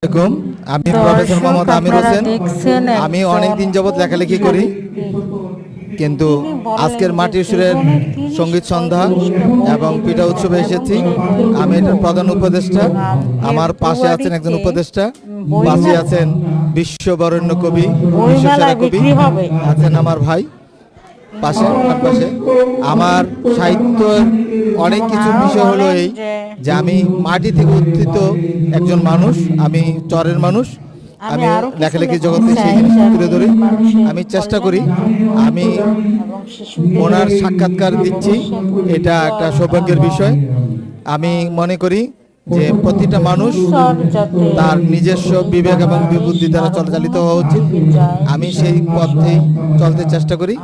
আসসালামু আলাইকুম। আমি প্রফেসর মোহাম্মদ আমির হোসেন। আমি অনেকদিন যাবৎ লেখালেখি করি, কিন্তু আজকের মাটির সুরের সঙ্গীত সন্ধ্যা এবং পিঠা উৎসবে এসেছি। আমি এটার প্রধান উপদেষ্টা। আমার পাশে আছেন একজন উপদেষ্টা, পাশে আছেন বিশ্ববরেণ্য কবি, বিশ্বসেরা কবি আছেন আমার ভাই পাশে। আমার সাহিত্যের অনেক কিছু বিষয় হলো এই যে আমি মাটি থেকে উত্থিত একজন মানুষ, আমি চরের মানুষ। আমি লেখালেখি জগতে সেই জিনিস তুলে ধরি, আমি চেষ্টা করি। আমি ওনার সাক্ষাৎকার দিচ্ছি, এটা একটা সৌভাগ্যের বিষয়। আমি মনে করি যে প্রতিটা মানুষ তার নিজস্ব বিবেক এবং বিবুদ্ধি দ্বারা চলাচালিত হওয়া উচিত। আমি সেই পথেই চলতে চেষ্টা করি।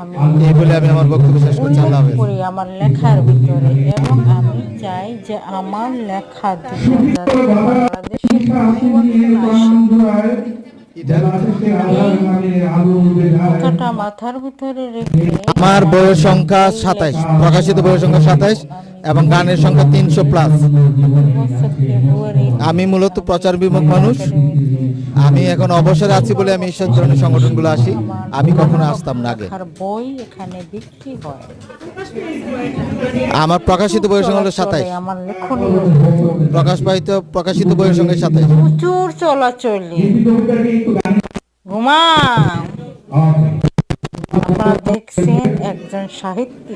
এই বলে আমি আমার বক্তব্য শেষ করছি। আল্লাহ হাফেজ। আমার লেখার ভিতরে, এবং আমি চাই যে আমার লেখা দিয়ে যাতে বাংলাদেশের পরিবর্তন আসে, কথাটা মাথার ভিতরে রেখে আমার বইয়ের সংখ্যা 27, প্রকাশিত বইয়ের সংখ্যা 27 এবং গানের সংখ্যা 300+। আমি মূলত প্রচার বিমুখ মানুষ। আমি এখন অবসরে আছি বলে আমি এই ধরনের সংগঠনগুলো আসি, আমি কখনো আসতাম না আগে। বই এখানে বিক্রি হয়। আমার প্রকাশিত বইয়ের সংখ্যা হলো 27। আমার লেখনী প্রকাশিত বইয়ের সংখ্যা 27। প্রচুর চলাচলি। ঘুমা, আপনারা দেখছেন একজন সাহিত্যিক।